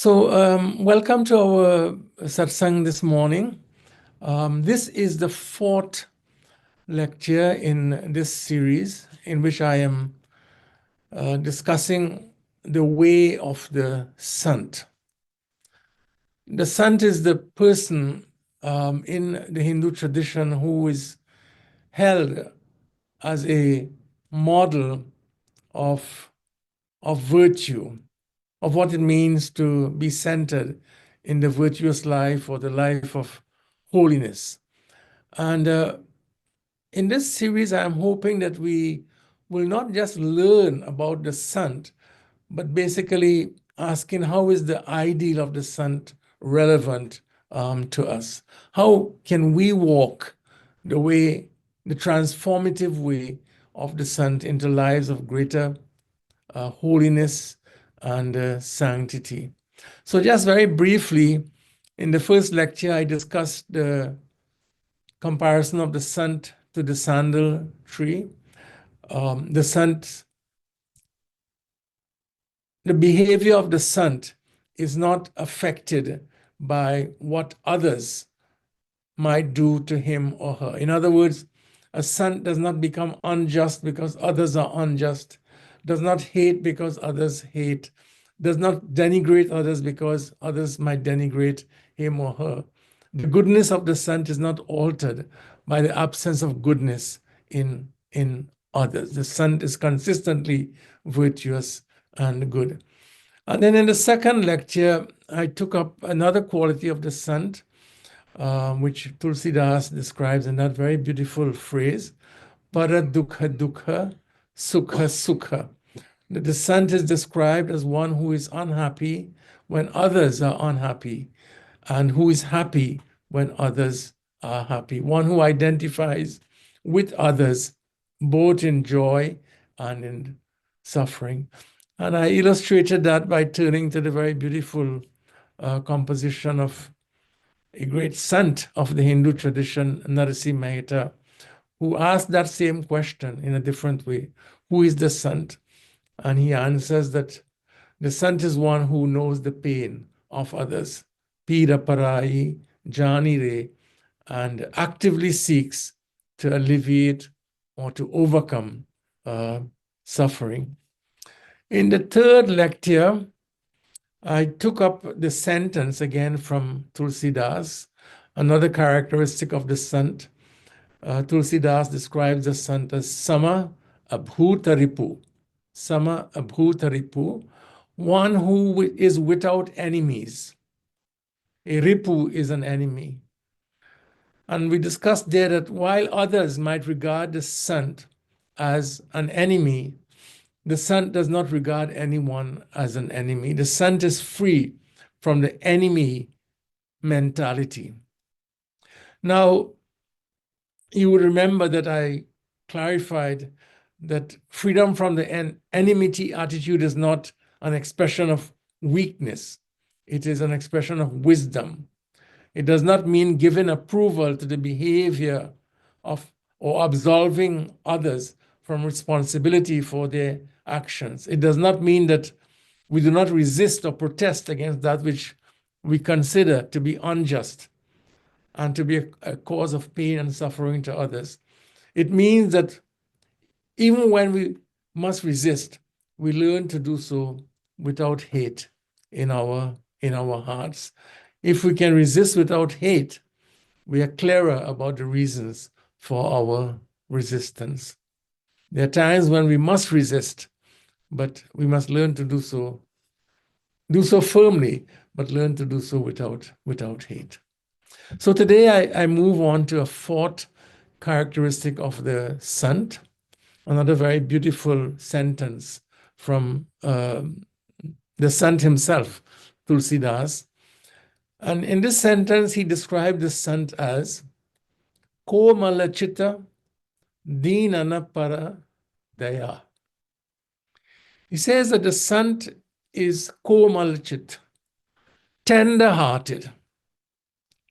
Welcome to our satsang this morning. This is the fourth lecture in this series in which I am discussing the way of the Sant. The Sant is the person in the Hindu tradition who is held as a model of virtue, of what it means to be centered in the virtuous life or the life of holiness. And in this series, I'm hoping that we will not just learn about the Sant, but basically asking how is the ideal of the Sant relevant to us? How can we walk the transformative way of the Sant into lives of greater holiness and sanctity? So just very briefly, in the first lecture, I discussed the comparison of the Sant to the sandal tree. The behavior of the Sant is not affected by what others might do to him or her. In other words, a Sant does not become unjust because others are unjust, does not hate because others hate, does not denigrate others because others might denigrate him or her. The goodness of the Sant is not altered by the absence of goodness in others. The Sant is consistently virtuous and good. And then in the second lecture, I took up another quality of the Sant, which Tulsidas describes in that very beautiful phrase, para dukha dukha, sukha sukha. The Sant is described as one who is unhappy when others are unhappy, and who is happy when others are happy. One who identifies with others, both in joy and in suffering. And I illustrated that by turning to the very beautiful composition of a great Sant of the Hindu tradition, Narasimha Mehta, who asked that same question in a different way. Who is the Sant? And he answers that the Sant is one who knows the pain of others, Pira Parai, Jani Re, and actively seeks to alleviate or to overcome suffering. In the third lecture, I took up the sentence again from Tulsidas, another characteristic of the Sant. Tulsidas describes the Sant as Sama Abhuta Ripu. Sama Abhuta Ripu, one who is without enemies. A Ripu is an enemy. And we discussed there that while others might regard the Sant as an enemy, the Sant does not regard anyone as an enemy. The Sant is free from the enemy mentality. Now, you will remember that I clarified that freedom from the enmity attitude is not an expression of weakness. It is an expression of wisdom. It does not mean giving approval to the behavior of or absolving others from responsibility for their actions. It does not mean that we do not resist or protest against that which we consider to be unjust and to be a cause of pain and suffering to others. It means that even when we must resist, we learn to do so without hate in our hearts. If we can resist without hate, we are clearer about the reasons for our resistance. There are times when we must resist, but we must learn to do so firmly, but learn to do so without hate. So today I move on to a fourth characteristic of the Sant, another very beautiful sentence from the Sant himself, Tulsidas. And in this sentence, he described the Sant as Komalachita Deenana Para Daya. He says that the Sant is Komalchit, tender-hearted,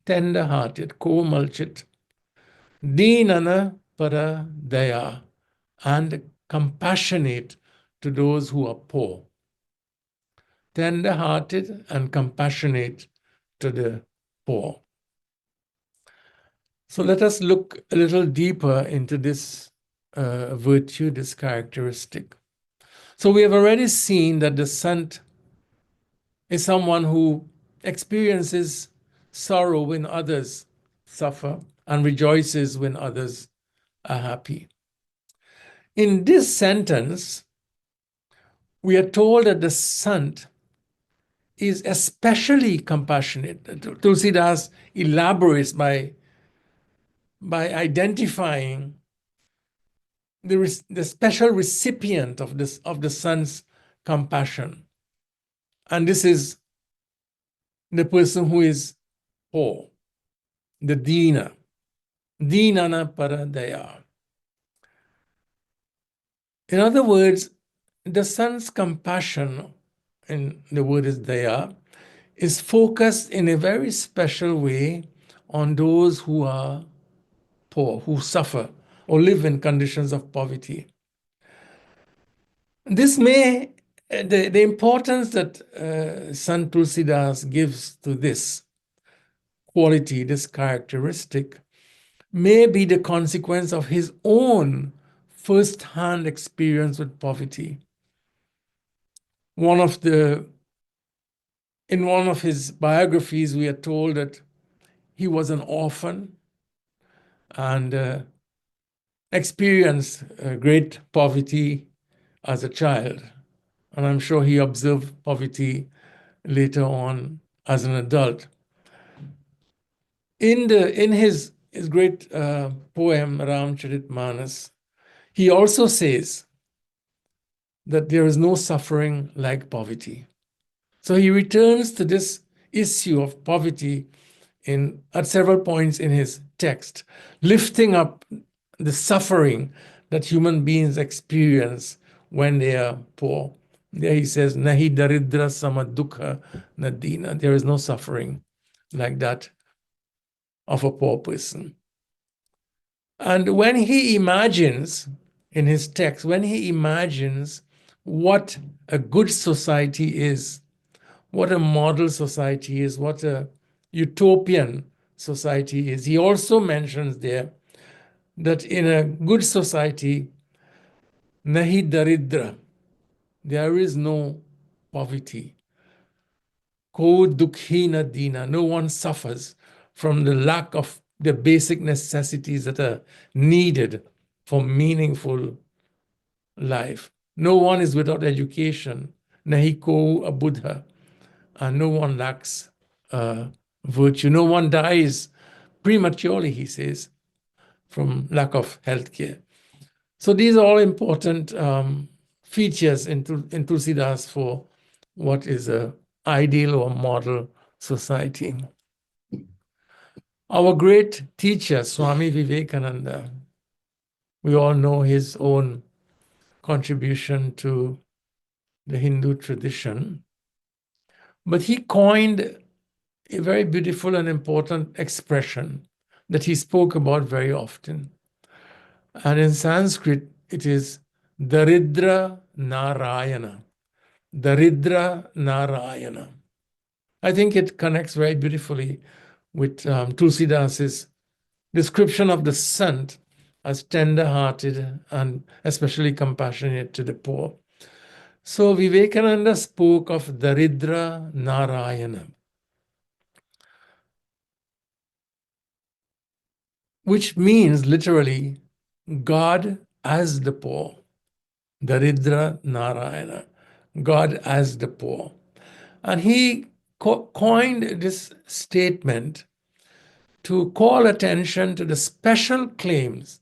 Komalchit, Deenana Para Daya, and compassionate to those who are poor. tender-hearted and compassionate to the poor. So let us look a little deeper into this virtue, this characteristic. So we have already seen that the Sant is someone who experiences sorrow when others suffer and rejoices when others are happy. In this sentence, we are told that the Sant is especially compassionate. Tulsidas elaborates by identifying the special recipient of the Sant's compassion. And this is the person who is poor, the Dina. Dinana Paradaya. In other words, the Sant's compassion, and the word is Daya, is focused in a very special way on those who are poor, who suffer or live in conditions of poverty. This may, the importance that Sant Tulsidas gives to this quality, this characteristic, may be the consequence of his own first-hand experience with poverty. In one of his biographies, we are told that he was an orphan and experienced great poverty as a child. And I'm sure he observed poverty later on as an adult. In his great poem, Ramcharitmanas, he also says that there is no suffering like poverty. So he returns to this issue of poverty at several points in his text, lifting up the suffering that human beings experience when they are poor. There he says, Nahi daridra samadukha nadina. There is no suffering like that of a poor person. And when he imagines, in his text, when he imagines what a good society is, what a model society is, what a utopian society is, he also mentions there that in a good society, nahi daridra, there is no poverty. Ko dukhi na dina, no one suffers from the lack of the basic necessities that are needed for meaningful life. No one is without education. Nahi ko abudha, and no one lacks virtue. No one dies prematurely, he says, from lack of health care. So these are all important features in Tulsidas for what is a ideal or model society. Our great teacher, Swami Vivekananda, we all know his own contribution to the Hindu tradition, but he coined a very beautiful and important expression that he spoke about very often. And in Sanskrit, it is Daridra Narayana. Daridra Narayana. I think it connects very beautifully with Tulsidas's description of the Sant as tender-hearted and especially compassionate to the poor. So Vivekananda spoke of Daridra Narayana, which means literally God as the poor. Daridra Narayana, God as the poor. And he coined this statement to call attention to the special claims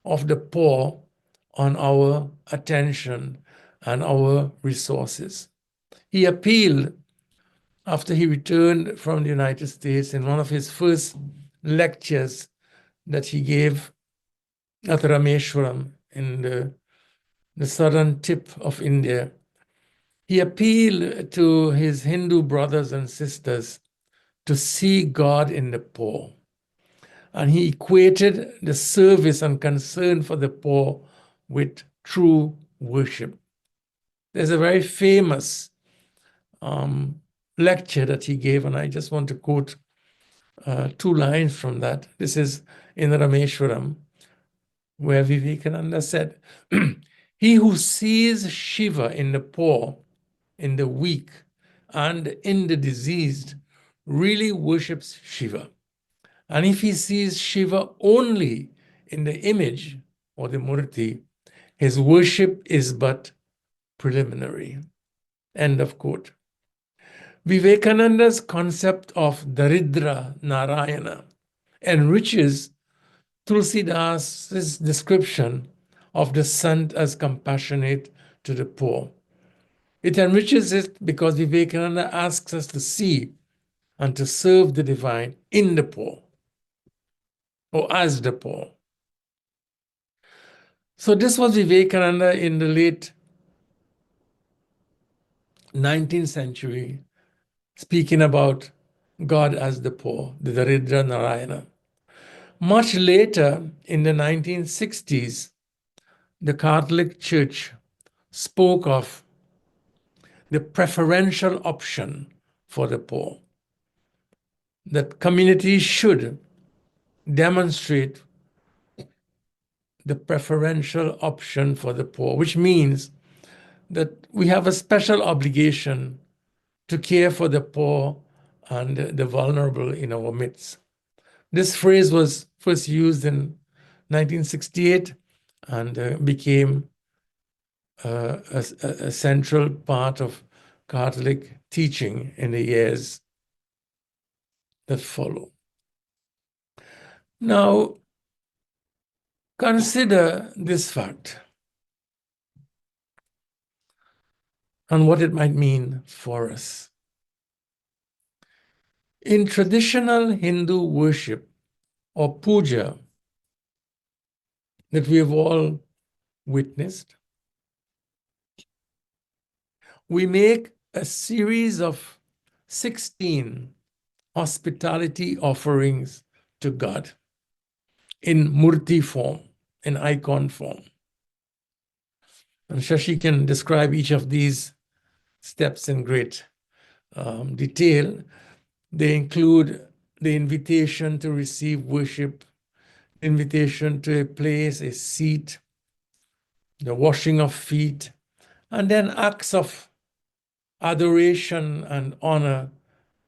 of the poor on our attention and our resources. He appealed after he returned from the United States in one of his first lectures that he gave at Rameshwaram in the southern tip of India. He appealed to his Hindu brothers and sisters to see God in the poor. And he equated the service and concern for the poor with true worship. There's a very famous lecture that he gave, and I just want to quote 2 lines from that. This is in Rameshwaram, where Vivekananda said, "He who sees Shiva in the poor, in the weak, and in the diseased really worships Shiva. And if he sees Shiva only in the image or the murti, his worship is but preliminary." End of quote. Vivekananda's concept of Daridra Narayana enriches Tulsidas's description of the Sant as compassionate to the poor. It enriches it because Vivekananda asks us to see and to serve the divine in the poor or as the poor. So this was Vivekananda in the late 19th century, speaking about God as the poor, the Daridra Narayana. Much later, in the 1960s, the Catholic Church spoke of the preferential option for the poor, that communities should demonstrate the preferential option for the poor, which means that we have a special obligation to care for the poor and the vulnerable in our midst. This phrase was first used in 1968 and became a central part of Catholic teaching in the years that follow. Now, consider this fact and what it might mean for us. In traditional Hindu worship or puja that we have all witnessed, we make a series of 16 hospitality offerings to God in murti form, in icon form. And Shashi can describe each of these steps in great detail. They include the invitation to receive worship, invitation to a place, a seat, the washing of feet, and then acts of adoration and honor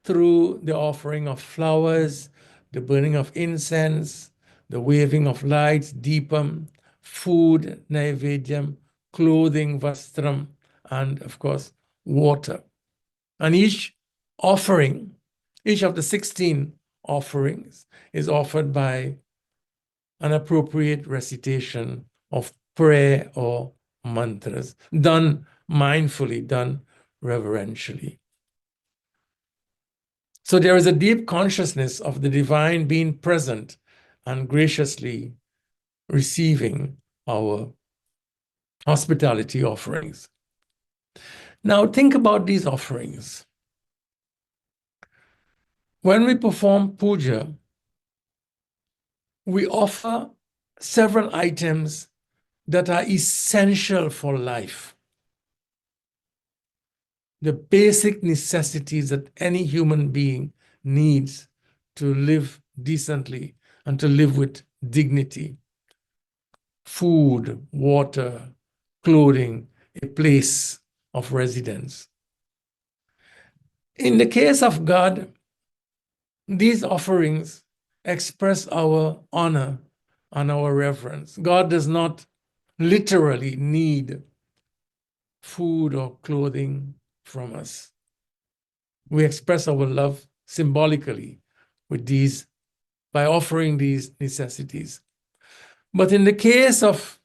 through the offering of flowers, the burning of incense, the waving of lights, deepam, food, naivedyam, clothing, vastram, and of course, water. And each offering, each of the 16 offerings is offered by an appropriate recitation of prayer or mantras, done mindfully, done reverentially. So there is a deep consciousness of the divine being present and graciously receiving our hospitality offerings. Now think about these offerings. When we perform puja, we offer several items that are essential for life. The basic necessities that any human being needs to live decently and to live with dignity. Food, water, clothing, a place of residence. In the case of God, these offerings express our honor and our reverence. God does not literally need food or clothing from us. We express our love symbolically with these, by offering these necessities. But in the case of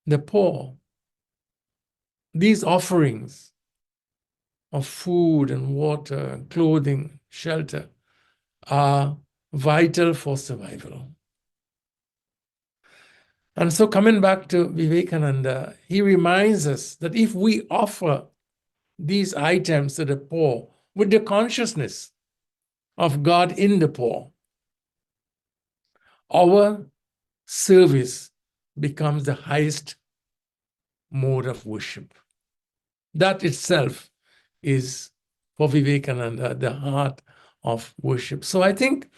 the poor, these offerings of food and water, and clothing, shelter, are vital for survival. And so coming back to Vivekananda, he reminds us that if we offer these items to the poor with the consciousness of God in the poor, our service becomes the highest mode of worship. That itself is for Vivekananda the heart of worship. So I think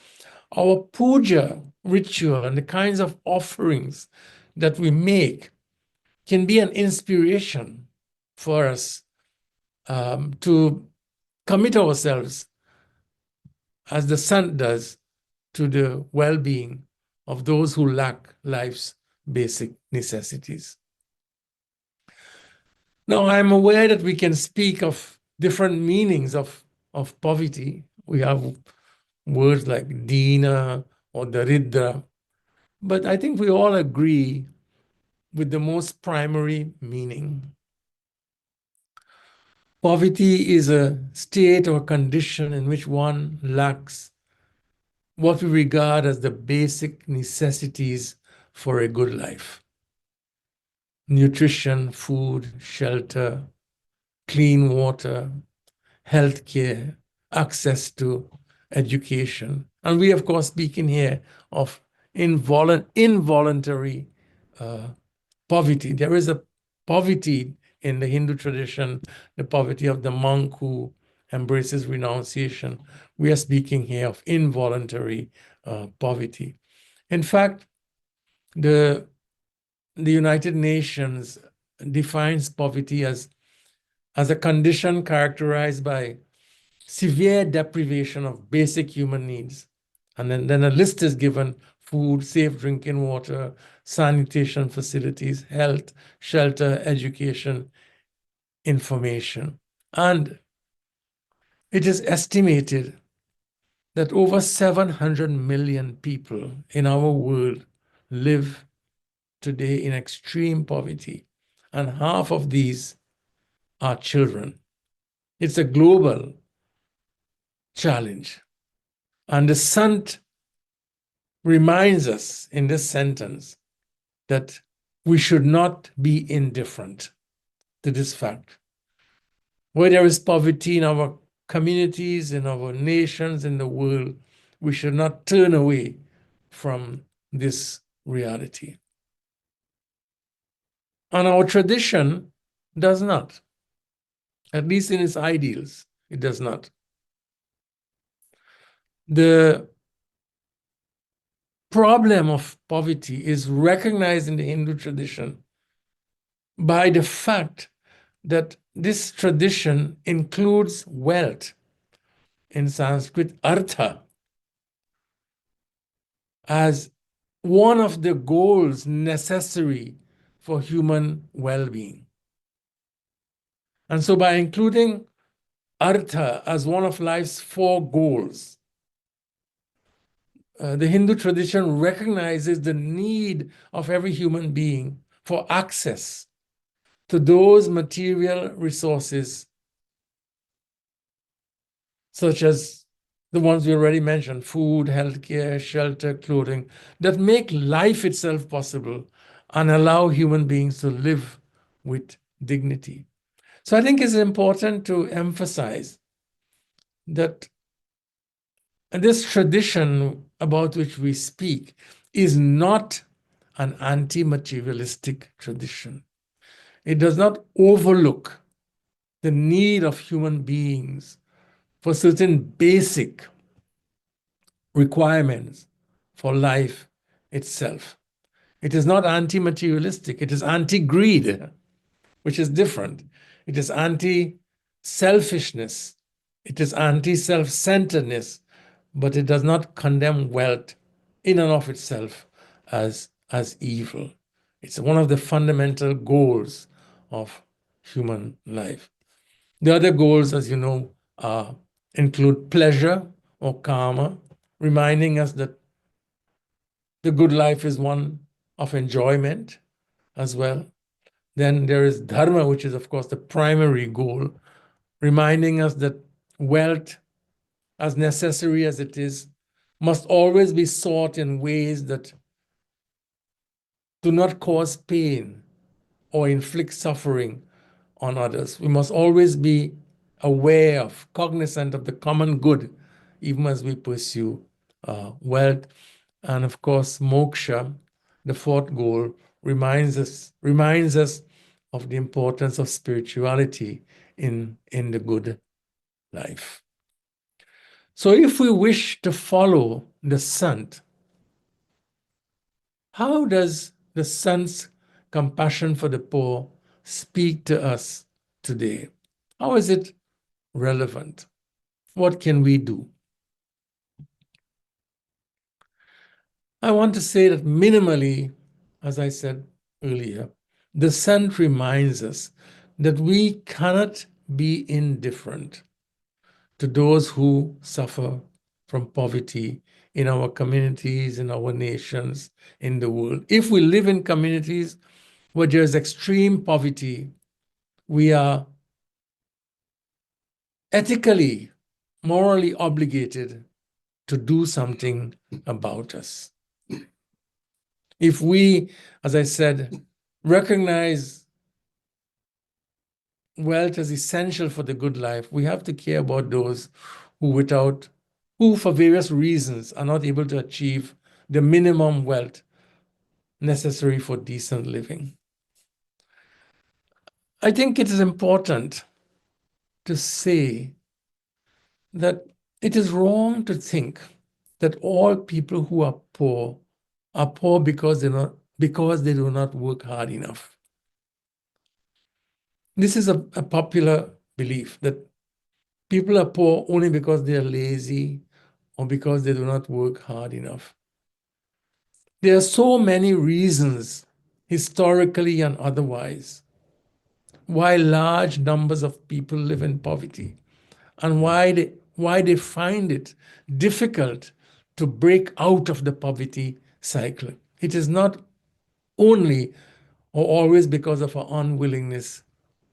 our puja ritual and the kinds of offerings that we make can be an inspiration for us to commit ourselves, as the Sant does, to the well-being of those who lack life's basic necessities. Now, I'm aware that we can speak of different meanings of poverty. We have words like Dina or Daridra, but I think we all agree with the most primary meaning. Poverty is a state or condition in which one lacks what we regard as the basic necessities for a good life: nutrition, food, shelter, clean water, healthcare, access to education. And we, of course, speaking here of involuntary poverty. There is a poverty in the Hindu tradition, the poverty of the monk who embraces renunciation. We are speaking here of involuntary poverty. In fact, the United Nations defines poverty as a condition characterized by severe deprivation of basic human needs. And then a list is given: food, safe drinking water, sanitation facilities, health, shelter, education, information. And it is estimated that over 700 million people in our world live today in extreme poverty, and half of these are children. It's a global challenge. And the Sant reminds us in this sentence that we should not be indifferent to this fact. Where there is poverty in our communities, in our nations, in the world, we should not turn away from this reality. And our tradition does not, at least in its ideals, it does not. The problem of poverty is recognized in the Hindu tradition by the fact that this tradition includes wealth, in Sanskrit, artha, as one of the goals necessary for human well-being. And so by including artha as one of life's four goals, the Hindu tradition recognizes the need of every human being for access to those material resources, such as the ones we already mentioned: food, healthcare, shelter, clothing, that make life itself possible and allow human beings to live with dignity. So I think it's important to emphasize that this tradition about which we speak is not an anti-materialistic tradition. It does not overlook the need of human beings for certain basic requirements for life itself. It is not anti-materialistic. It is anti-greed, which is different. It is anti-selfishness. It is anti-self-centeredness, but it does not condemn wealth in and of itself as evil. It's one of the fundamental goals of human life. The other goals, as you know, include pleasure or karma, reminding us that the good life is one of enjoyment as well. Then there is dharma, which is, of course, the primary goal, reminding us that wealth, as necessary as it is, must always be sought in ways that do not cause pain or inflict suffering on others. We must always be aware of, cognizant of the common good, even as we pursue wealth. And of course, moksha, the fourth goal, reminds us of the importance of spirituality in the good life. So if we wish to follow the Sant, how does the Sant's compassion for the poor speak to us today? How is it relevant? What can we do? I want to say that minimally, as I said earlier, the Sant reminds us that we cannot be indifferent to those who suffer from poverty in our communities, in our nations, in the world. If we live in communities where there's extreme poverty, we are ethically, morally obligated to do something about us. If we, as I said, recognize wealth as essential for the good life, we have to care about those who for various reasons are not able to achieve the minimum wealth necessary for decent living. I think it is important to say that it is wrong to think that all people who are poor because they do not work hard enough. This is a popular belief that people are poor only because they are lazy or because they do not work hard enough. There are so many reasons, historically and otherwise, why large numbers of people live in poverty and why they find it difficult to break out of the poverty cycle. It is not only or always because of our unwillingness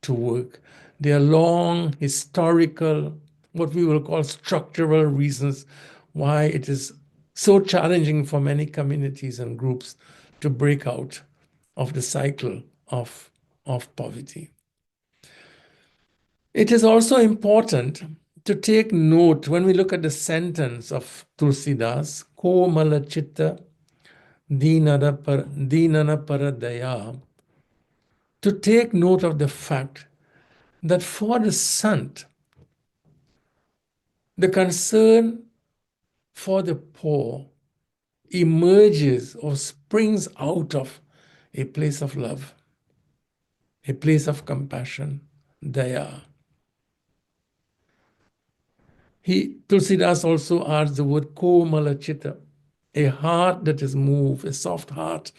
to work. There are long historical, what we will call structural reasons why it is so challenging for many communities and groups to break out of the cycle of poverty. It is also important to take note when we look at the sentence of Tulsidas, Ko malachitta dinana paradaya, to take note of the fact that for the Sant, the concern for the poor emerges or springs out of a place of love, a place of compassion, daya. Tulsidas also adds the word komalachita, a heart that is moved, a soft heart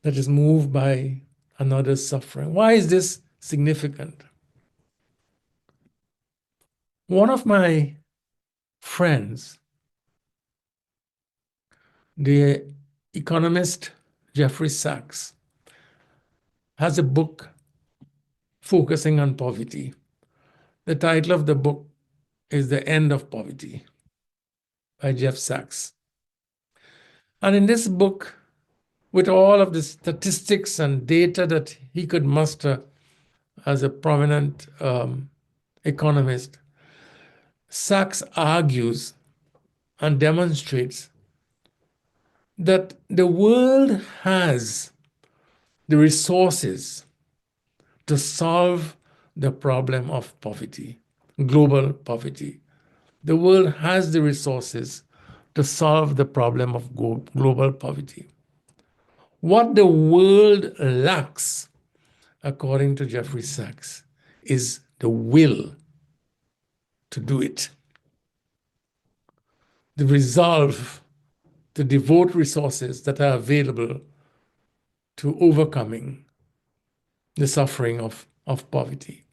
that is moved by another's suffering. Why is this significant? One of my friends, the economist Jeffrey Sachs, has a book focusing on poverty. The title of the book is The End of Poverty by Jeff Sachs. And in this book, with all of the statistics and data that he could muster as a prominent economist, Sachs argues and demonstrates that the world has the resources to solve the problem of poverty, global poverty. The world has the resources to solve the problem of global poverty. What the world lacks, according to Jeffrey Sachs, is the will to do it, the resolve to devote resources that are available to overcoming the suffering of poverty.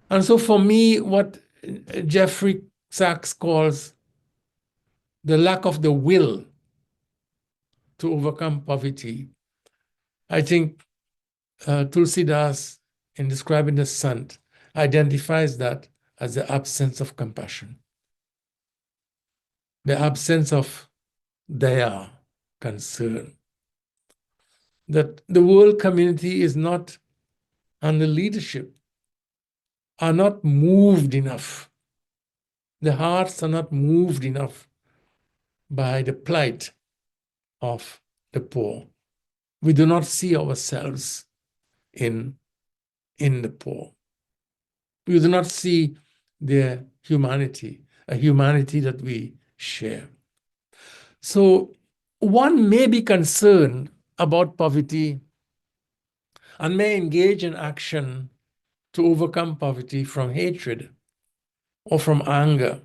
And so for me, what Jeffrey Sachs calls the lack of the will to overcome poverty, I think Tulsidas, in describing the Sant, identifies that as the absence of compassion, the absence of daya, concern. That the world community is not, and the leadership are not moved enough. The hearts are not moved enough by the plight of the poor. We do not see ourselves in the poor. We do not see their humanity, a humanity that we share. So one may be concerned about poverty and may engage in action to overcome poverty from hatred or from anger.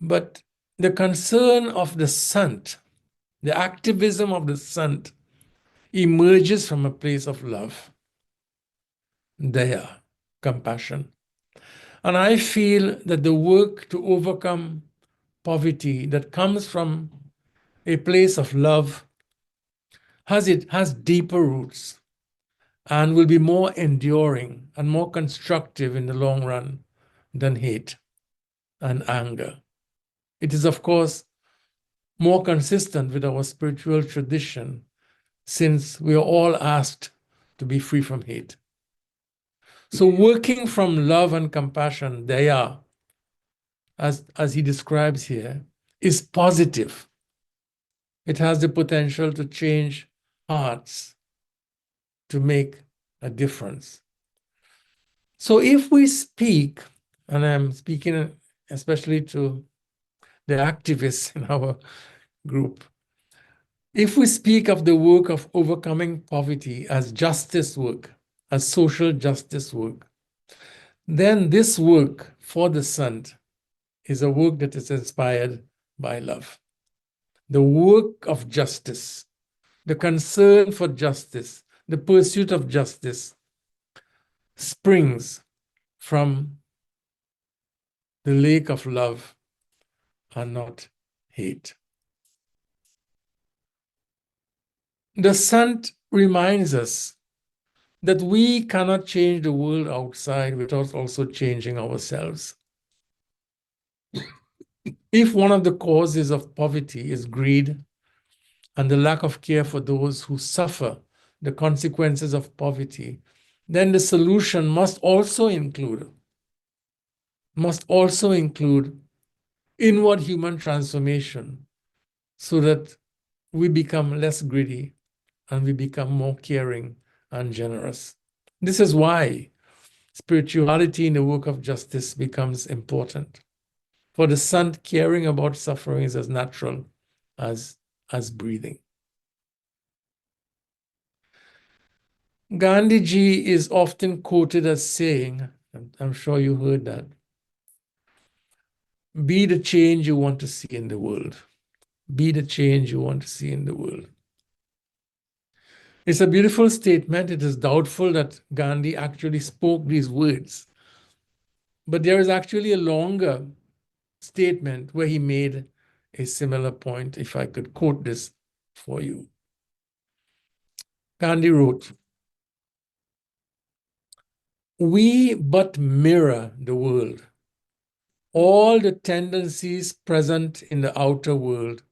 But the concern of the Sant, the activism of the Sant, emerges from a place of love, daya, compassion. And I feel that the work to overcome poverty that comes from a place of love has deeper roots and will be more enduring and more constructive in the long run than hate and anger. It is, of course, more consistent with our spiritual tradition since we are all asked to be free from hate. So working from love and compassion, daya, as he describes here, is positive. It has the potential to change hearts, to make a difference. So if we speak, and I'm speaking especially to the activists in our group, if we speak of the work of overcoming poverty as justice work, as social justice work, then this work for the Sant is a work that is inspired by love. The work of justice, the concern for justice, the pursuit of justice springs from the lake of love and not hate. The Sant reminds us that we cannot change the world outside without also changing ourselves. If one of the causes of poverty is greed and the lack of care for those who suffer the consequences of poverty, then the solution must also include inward human transformation so that we become less greedy and we become more caring and generous. This is why spirituality in the work of justice becomes important. For the Sant, caring about suffering is as natural as breathing. Gandhiji is often quoted as saying, I'm sure you heard that, be the change you want to see in the world. Be the change you want to see in the world. It's a beautiful statement. It is doubtful that Gandhi actually spoke these words. But there is actually a longer statement where he made a similar point, if I could quote this for you. Gandhi wrote, "We but mirror the world. All the tendencies present in the outer world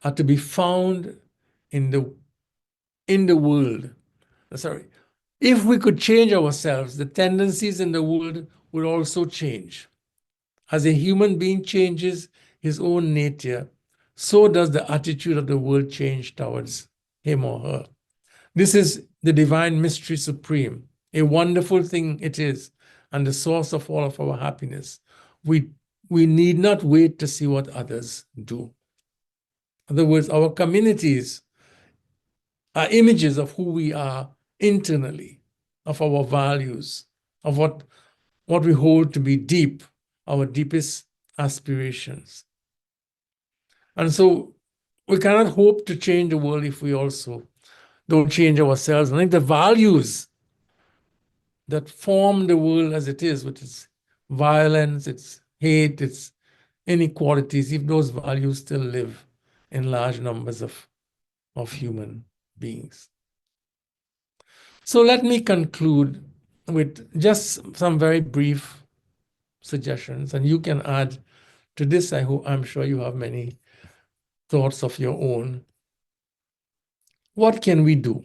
are to be found in the world. Sorry. If we could change ourselves, the tendencies in the world would also change. As a human being changes his own nature, so does the attitude of the world change towards him or her. This is the divine mystery supreme. A wonderful thing it is, and the source of all of our happiness. We need not wait to see what others do. In other words, our communities are images of who we are internally, of our values, of what we hold to be deep, our deepest aspirations. And so we cannot hope to change the world if we also don't change ourselves. I think the values that form the world as it is, with its violence, its hate, its inequalities, if those values still live in large numbers of human beings. So let me conclude with just some very brief suggestions, and you can add to this. I'm sure you have many thoughts of your own. What can we do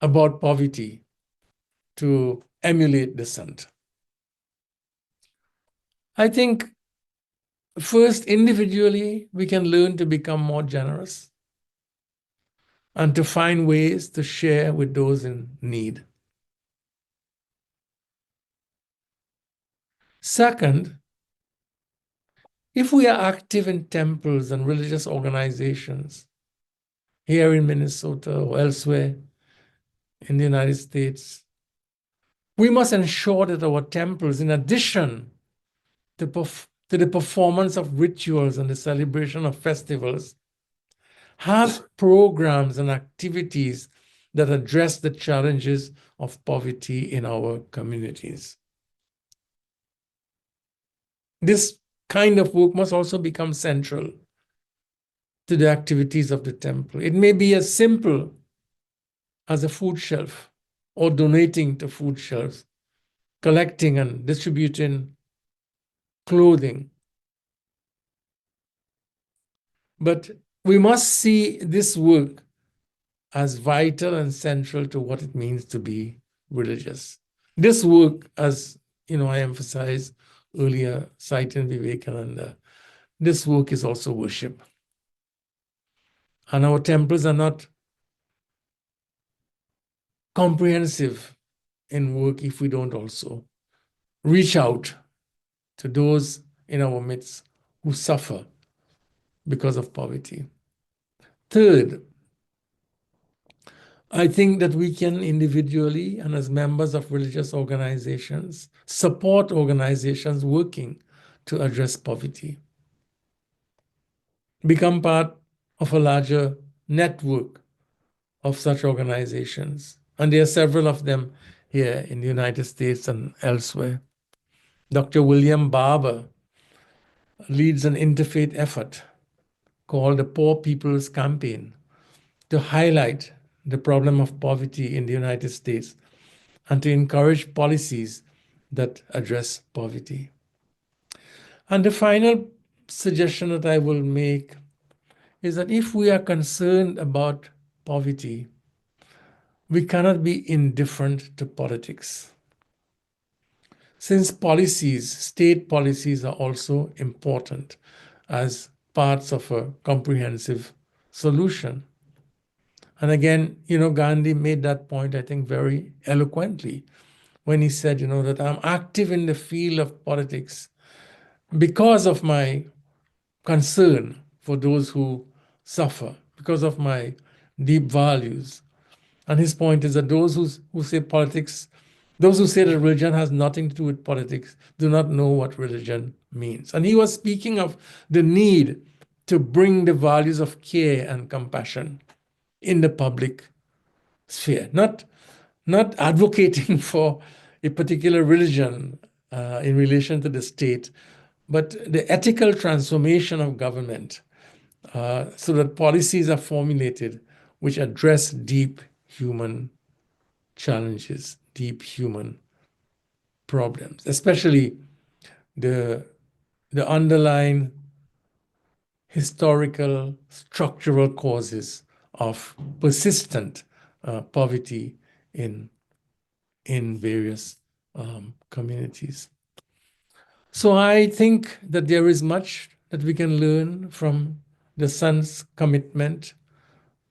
about poverty to emulate the Sant? I think first, individually, we can learn to become more generous. and to find ways to share with those in need. Second, if we are active in temples and religious organizations here in Minnesota or elsewhere in the United States, we must ensure that our temples, in addition to the performance of rituals and the celebration of festivals, have programs and activities that address the challenges of poverty in our communities. This kind of work must also become central to the activities of the temple. It may be as simple as a food shelf or donating to food shelves, collecting and distributing clothing. But we must see this work as vital and central to what it means to be religious. This work, as I emphasized earlier, citing Vivekananda, this work is also worship. And our temples are not comprehensive in work if we don't also reach out to those in our midst who suffer because of poverty. Third, I think that we can individually and as members of religious organizations support organizations working to address poverty. Become part of a larger network of such organizations. And there are several of them here in the United States and elsewhere. Dr. William Barber leads an interfaith effort called the Poor People's Campaign to highlight the problem of poverty in the United States and to encourage policies that address poverty. And the final suggestion that I will make is that if we are concerned about poverty, we cannot be indifferent to politics. Since state policies are also important as parts of a comprehensive solution. And again, Gandhi made that point, I think, very eloquently when he said, that I'm active in the field of politics because of my concern for those who suffer, because of my deep values. And his point is that those who say politics, those who say that religion has nothing to do with politics, do not know what religion means. And he was speaking of the need to bring the values of care and compassion in the public sphere, not advocating for a particular religion in relation to the state, but the ethical transformation of government so that policies are formulated which address deep human challenges, deep human problems, especially the underlying historical structural causes of persistent poverty in various communities. So I think that there is much that we can learn from the Sant's commitment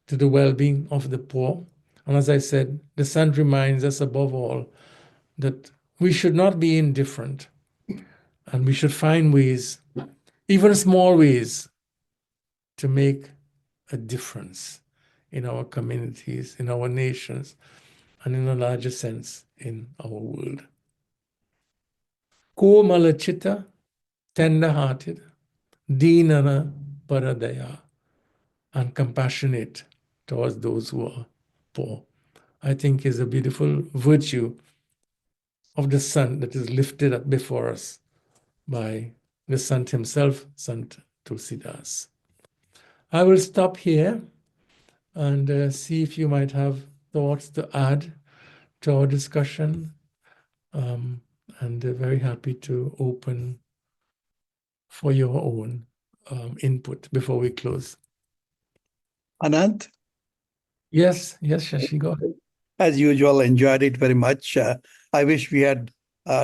to the well-being of the poor. And as I said, the Sant reminds us above all that we should not be indifferent and we should find ways, even small ways, to make a difference in our communities, in our nations, and in a larger sense in our world. Ko malachita, tender-hearted, deenana paradaya, and compassionate towards those who are poor, I think is a beautiful virtue of the Sant that is lifted up before us by the Sant himself, Sant Tulsidas. I will stop here and see if you might have thoughts to add to our discussion. And very happy to open for your own input before we close. Anant? Yes, Shashi, go ahead. As usual, enjoyed it very much. I wish we had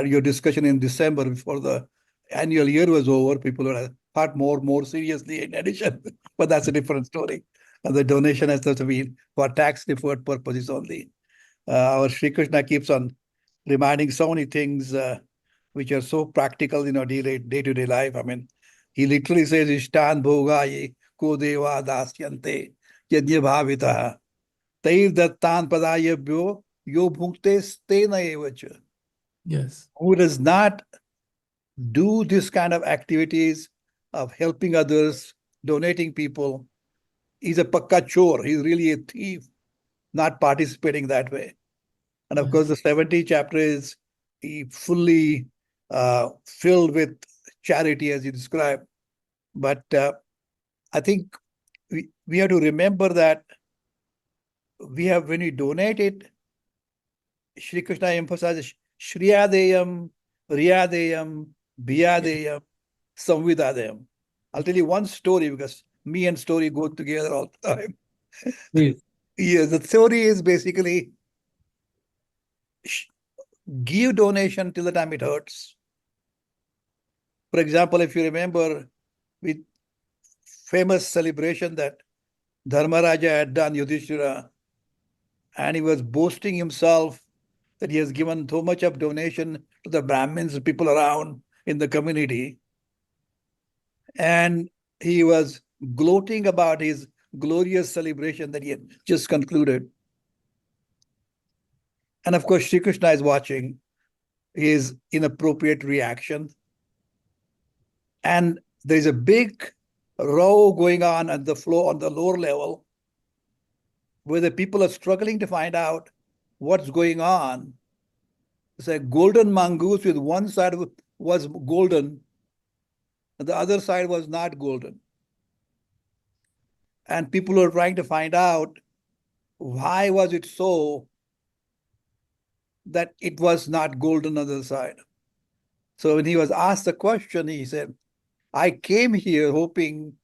your discussion in December before the annual year was over. People would have thought more seriously in addition, but that's a different story. and the donation has to be for tax deferred purposes only. Our Sri Krishna keeps on reminding so many things which are so practical in our day-to-day life. I mean, he literally says, Ishtan bhogaye ko deva dasyante yajna bhavita tair dattan padayabhyo yo bhukte stena evacha. Yes. Who does not do this kind of activities of helping others, donating people, he's a pakka chore. He's really a thief, not participating that way. And of course, Yes. the 70th chapter is fully filled with charity, as you described. But I think we have to remember that when we donate it, Shri Krishna emphasizes Shriyadeyam, Riyadeyam, Biyadeyam, Samvidadeyam. I'll tell you one story because me and story go together all the time. Please. Yes, the theory is basically give donation till the time it hurts. For example, if you remember with famous celebration that Dharmaraja had done Yudhishthira, and he was boasting himself that he has given so much of donation to the Brahmins, people around in the community. And he was gloating about his glorious celebration that he had just concluded. And of course, Sri Krishna is watching his inappropriate reaction. And there's a big row going on the floor on the lower level where the people are struggling to find out what's going on. It's a golden mongoose with one side was golden and the other side was not golden. And people are trying to find out why was it so that it was not golden on the other side. So when he was asked the question, he said, I came here hoping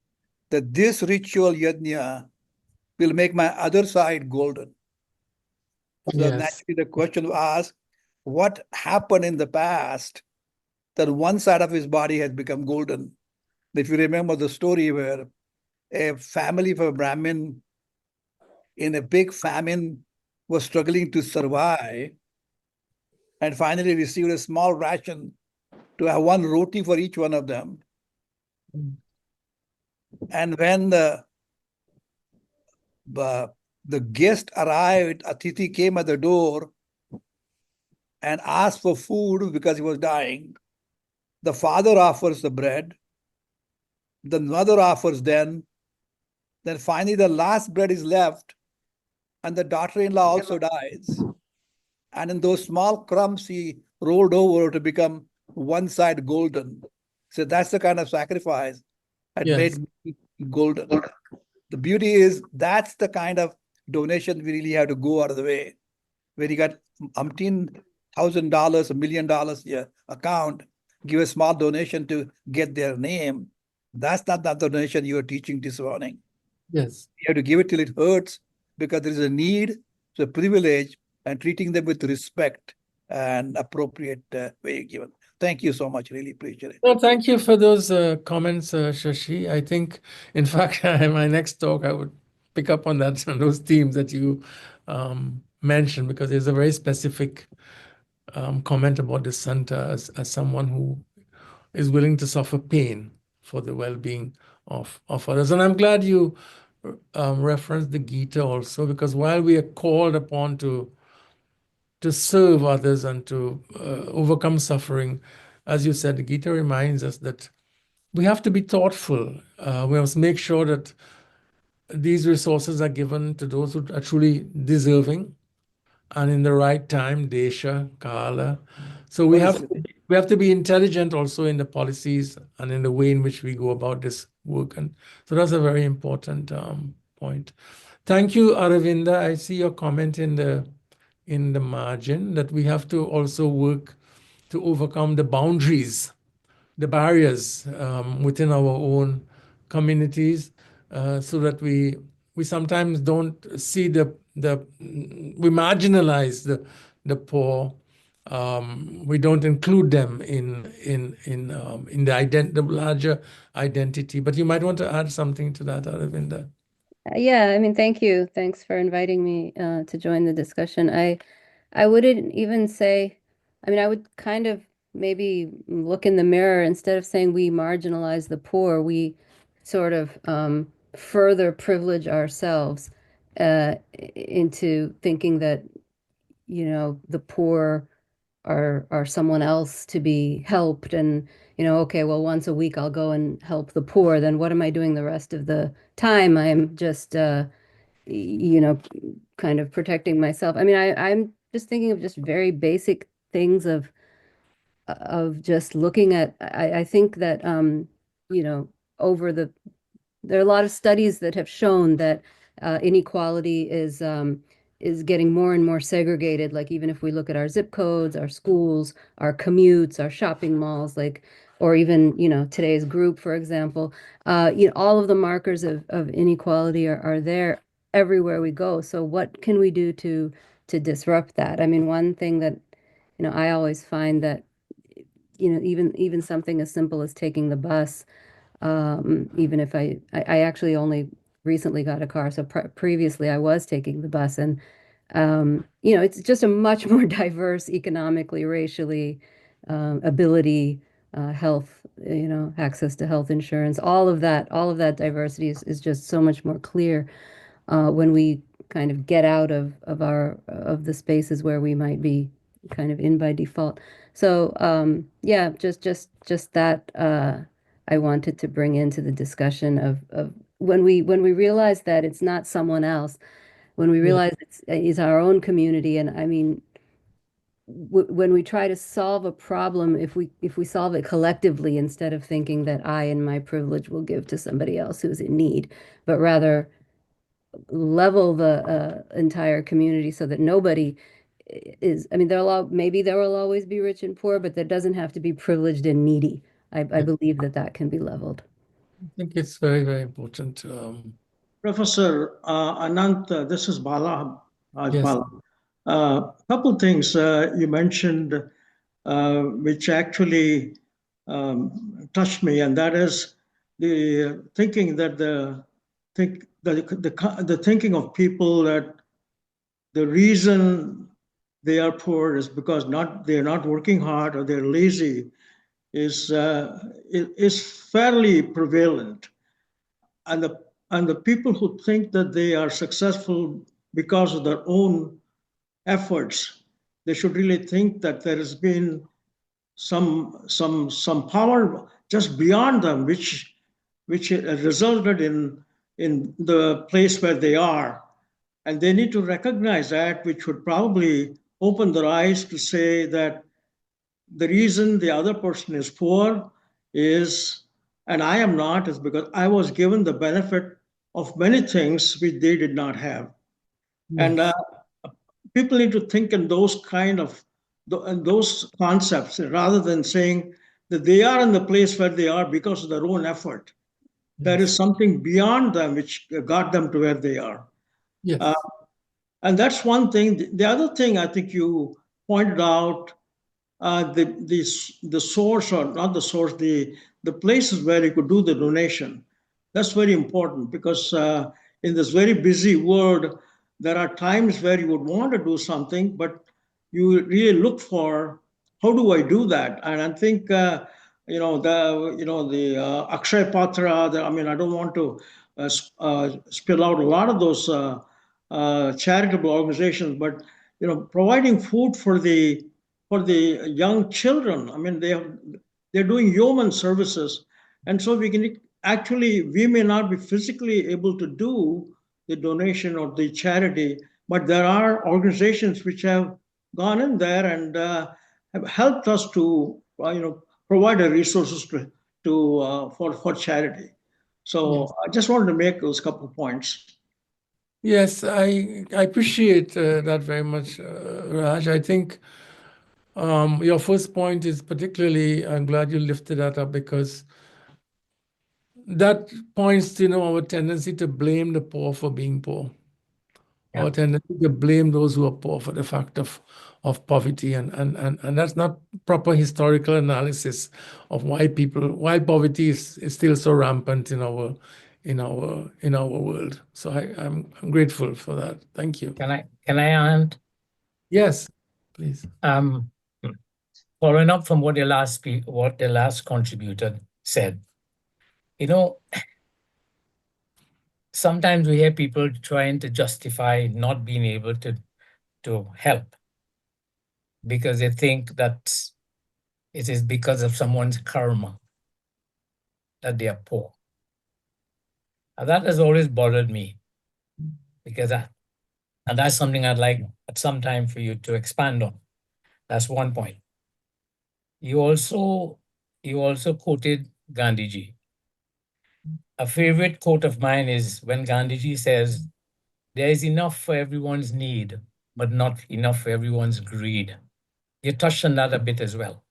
that this ritual yajna will make my other side golden. So Yes. naturally the question was asked, what happened in the past that one side of his body has become golden? If you remember the story where a family of a Brahmin in a big famine was struggling to survive and finally received a small ration to have one roti for each one of them. And when the guest arrived, Atithi came at the door and asked for food because he was dying. The father offers the bread. The mother offers then finally the last bread is left and the daughter-in-law also dies. And in those small crumbs, he rolled over to become one side golden. So that's the kind of sacrifice that Yes. made me golden. The beauty is that's the kind of donation we really have to go out of the way. Where you got $1,000,000, $1,000,000 your account, give a small donation to get their name. That's not the donation you are teaching this morning. Yes. You have to give it till it hurts because there is a need, it's a privilege, and treating them with respect and appropriate way given. Thank you so much. Really appreciate it. Well, thank you for those comments, Shashi. I think, in fact, my next talk, I would pick up on that those themes that you mentioned, because there's a very specific comment about the Santa as someone who is willing to suffer pain for the well-being of others. And I'm glad you referenced the Gita also, because while we are called upon to serve others and to overcome suffering, as you said, the Gita reminds us that we have to be thoughtful. We must make sure that these resources are given to those who are truly deserving and in the right time, desha, kala. So we have to be intelligent also in the policies and in the way in which we go about this work. And so that's a very important point. Thank you, Aravinda. I see your comment in the margin that we have to also work to overcome the boundaries, the barriers within our own communities, so that we sometimes don't see we marginalize the poor. We don't include them in the larger identity. But you might want to add something to that, Aravinda. Yeah, I mean, thank you. Thanks for inviting me to join the discussion. I wouldn't even say, I mean, I would kind of maybe look in the mirror instead of saying we marginalize the poor, we sort of further privilege ourselves into thinking that, the poor are someone else to be helped and okay, well, once a week I'll go and help the poor, then what am I doing the rest of the time? I'm just you know kind of protecting myself. I mean, I'm just thinking of just very basic things of just looking at. I think that you know over there are a lot of studies that have shown that inequality is getting more and more segregated. Like even if we look at our zip codes, our schools, our commutes, our shopping malls, like, or even today's group, for example, all of the markers of inequality are there everywhere we go. So what can we do to disrupt that? I mean, one thing that I always find that even something as simple as taking the bus, even if I actually only recently got a car, so previously I was taking the bus, and it's just a much more diverse economically, racially, ability, health, access to health insurance, all of that diversity is just so much more clear when we kind of get out of the spaces where we might be kind of in by default. So yeah, just that I wanted to bring into the discussion of when we realize that it's not someone else, when we Yeah. realize it's our own community, and I mean, when we try to solve a problem, if we solve it collectively instead of thinking that I and my privilege will give to somebody else who's in need, but rather level the entire community so that nobody is, I mean, maybe there will always be rich and poor, but there doesn't have to be privileged and needy. I Yeah. believe that can be leveled. I think it's very, very important. Professor Anant, this is Bala. Yes. Bala. Couple things you mentioned which actually touched me, and that is the thinking that the thinking of people that the reason they are poor is because not they're not working hard or they're lazy is fairly prevalent, and the people who think that they are successful because of their own efforts, they should really think that there has been some power just beyond them, which resulted in the place where they are, and they need to recognize that, which would probably open their eyes to say that the reason the other person is poor is, and I am not, is because I was given the benefit of many things which they did not have. And Yes. people need to think in those kind of in those concepts rather than saying that they are in the place where they are because of their own effort. There is Yes. something beyond them which got them to where they are. Uh, Yes. and that's one thing. The other thing I think you pointed out, the source, or not the source, the places where you could do the donation. That's very important because in this very busy world, there are times where you would want to do something, but you really look for how do I do that? And I think the Akshay Patra. I mean, I don't want to spill out a lot of those charitable organizations, but providing food for the young children. I mean, they're doing yeoman services, and so we may not be physically able to do the donation or the charity, but there are organizations which have gone in there and have helped us to provide the resources for charity. Yes. So I just wanted to make those couple of points. Yes, I appreciate that very much, Raj. I think your first point is particularly, I'm glad you lifted that up because that points to, our tendency to blame the poor for being poor, Yeah. or tendency to blame those who are poor for the fact of poverty, and that's not proper historical analysis of why poverty is still so rampant in our world. So I'm grateful for that. Thank you. Can I add? Yes, please. Following up from what the last contributor said, you know, sometimes we hear people trying to justify not being able to help because they think that it is because of someone's karma that they are poor. And that has always bothered me because and that's something I'd like at some time for you to expand on. That's one point. You also quoted Gandhiji. A favorite quote of mine is when Gandhiji says, "There is enough for everyone's need, but not enough for everyone's greed." You touched on that a bit as well.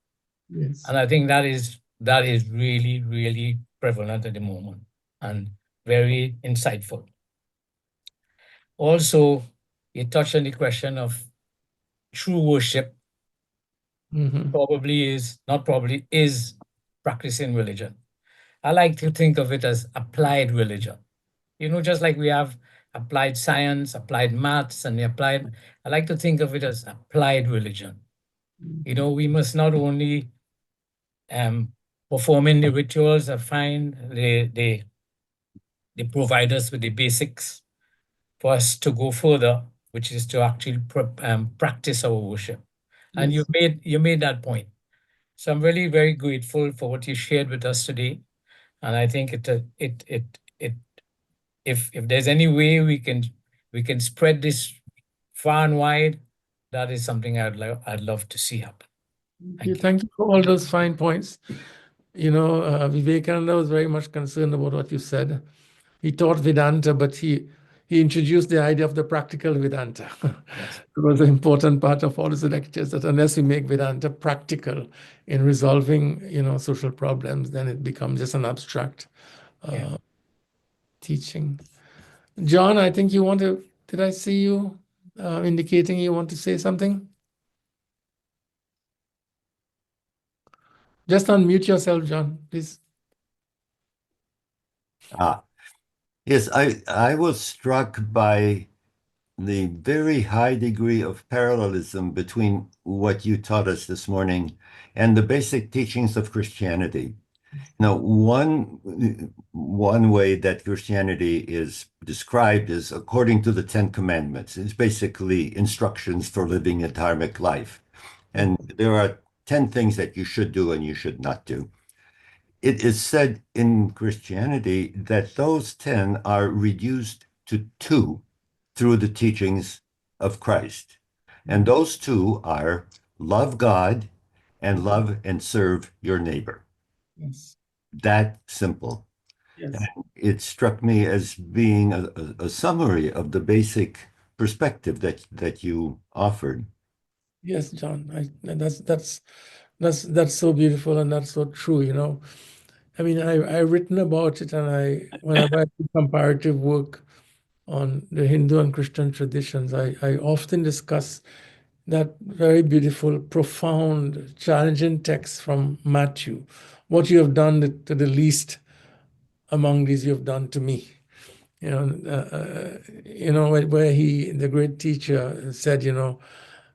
Yes. And I think that is really, really prevalent at the moment and very insightful. Also, you touched on the question of true worship is practicing religion. I like to think of it as applied religion. You know, just like we have applied science, applied maths, and I like to think of it as applied religion. You know, we must not only performing the rituals that they provide us with the basics for us to go further, which is to actually practice our worship. And Yes. you made that point. So I'm really very grateful for what you shared with us today. And I think if there's any way we can spread this far and wide, that is something I'd love to see happen. Thank you for all those fine points. You know, Vivekananda was very much concerned about what you said. He taught Vedanta, but he introduced the idea of the practical Vedanta. Yes. It was an important part of all his lectures, that unless we make Vedanta practical in resolving, social problems, then it becomes just an abstract teaching. John, I think did I see you indicating you want to say something? Just unmute yourself, John, please. Yes, I was struck by the very high degree of parallelism between what you taught us this morning and the basic teachings of Christianity. Now, one way that Christianity is described is according to the Ten Commandments. It's basically instructions for living a dharmic life. And there are 10 things that you should do and you should not do. It is said in Christianity that those 10 are reduced to 2 through the teachings of Christ. And those 2 are love God and love and serve your neighbor. Yes. That simple. Yes. And it struck me as being a summary of the basic perspective that you offered. Yes, John. That's so beautiful and that's so true. I mean, I've written about it, and whenever I do comparative work on the Hindu and Christian traditions, I often discuss that very beautiful, profound, challenging text from Matthew. What you have done to the least among these, you have done to me. Where the great teacher said,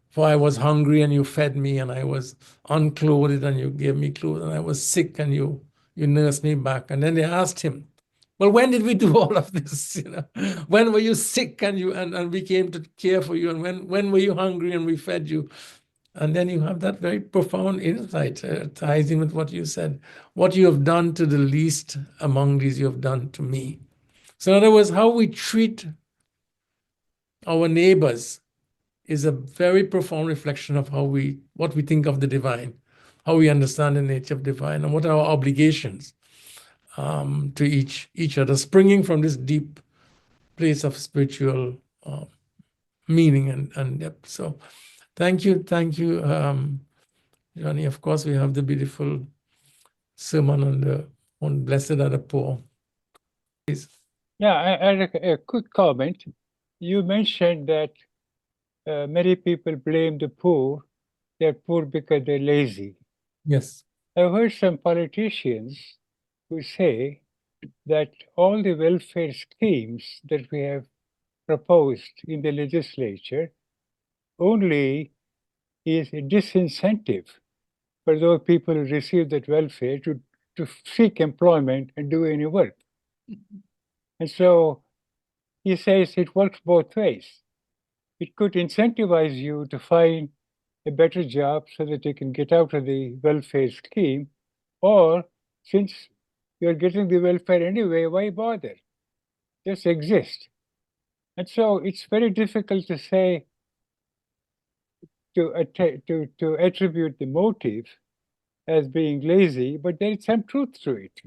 for I was hungry and you fed me, and I was unclothed and you gave me clothes, and I was sick and you nursed me back. And then they asked him, well, when did we do all of this? When were you sick and we came to care for you? And when were you hungry and we fed you? And then you have that very profound insight, ties in with what you said. What you have done to the least among these, you have done to me. So in other words, how we treat our neighbors is a very profound reflection of what we think of the divine, how we understand the nature of divine, and what are our obligations to each other, springing from this deep place of spiritual meaning and depth. So thank you, Johnny. Of course, we have the beautiful sermon on blessed are the poor. Please. Yeah, I had a quick comment. You mentioned that many people blame the poor. They're poor because they're lazy. Yes. I've heard some politicians who say that all the welfare schemes that we have proposed in the legislature only is a disincentive for those people who receive that welfare to seek employment and do any work. And so he says it works both ways. It could incentivize you to find a better job so that you can get out of the welfare scheme, or since you're getting the welfare anyway, why bother? Just exist. And so it's very difficult to say, to attribute the motive as being lazy, but there is some truth to it.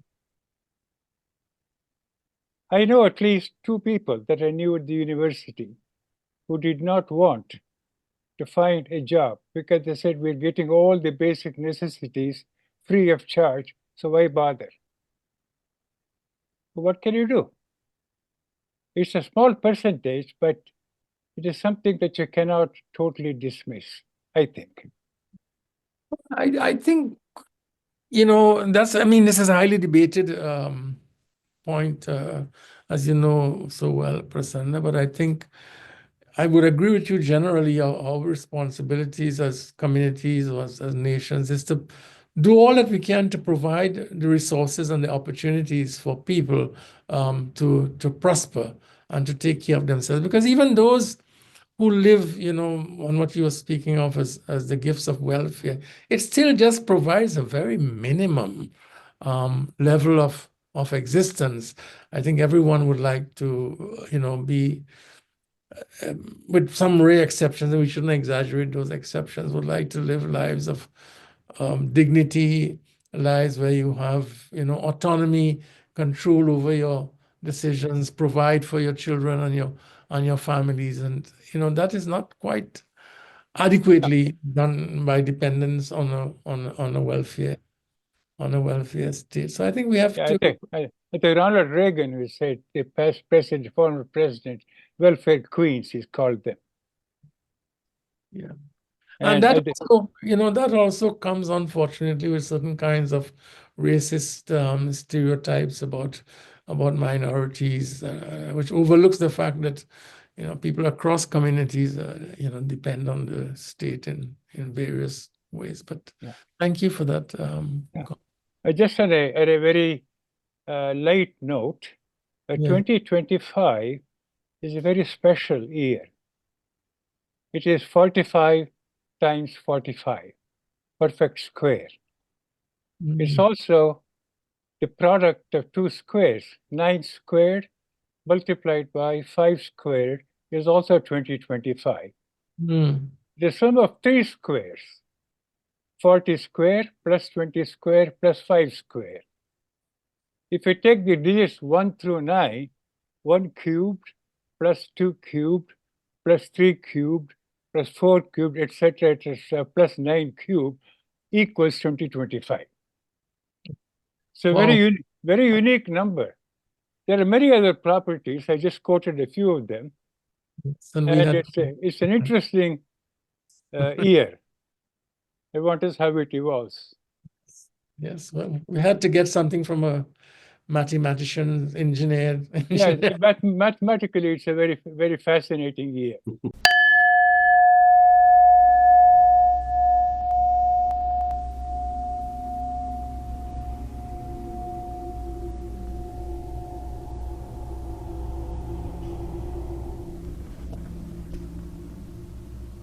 I know at least two people that I knew at the university who did not want to find a job because they said we're getting all the basic necessities free of charge, so why bother? What can you do? It's a small percentage, but it is something that you cannot totally dismiss, I think. I think, I mean, this is a highly debated point, as you know so well, Prasanna, but I think I would agree with you generally. Our responsibilities as communities or as nations is to do all that we can to provide the resources and the opportunities for people to prosper and to take care of themselves. Because even those who live, on what you were speaking of as the gifts of welfare, it still just provides a very minimum level of existence. I think everyone would like to, be, with some rare exceptions, and we shouldn't exaggerate those exceptions, would like to live lives of dignity, lives where you have, autonomy, control over your decisions, provide for your children and your families, and that is not quite adequately done by dependence on a welfare state. So I think we have Yeah, to. I think Ronald Reagan, who said the past president, former president, welfare queens, he's called them. Yeah. And that also, that also comes, unfortunately, with certain kinds of racist stereotypes about minorities, which overlooks the fact that people across communities depend on the state in various ways. But yeah. Thank you for that. Just on a very light note, 2025 is a very special year. It is 45 times 45, perfect square. It's also the product of two squares. 9 squared multiplied by 5 squared is also 2025. The sum of 3 squares, 40 square plus 20 square plus 5 square. If you take the digits 1 through 9, 1 cubed plus 2 cubed plus 3 cubed plus 4 cubed, etc., plus 9 cubed equals 2025. So Wow. very unique number. There are many other properties. I just quoted a few of them. And it's an interesting year. I want to see how it evolves. Yes, well, we had to get something from a mathematician, engineer. Yeah, mathematically, it's a very, very fascinating year.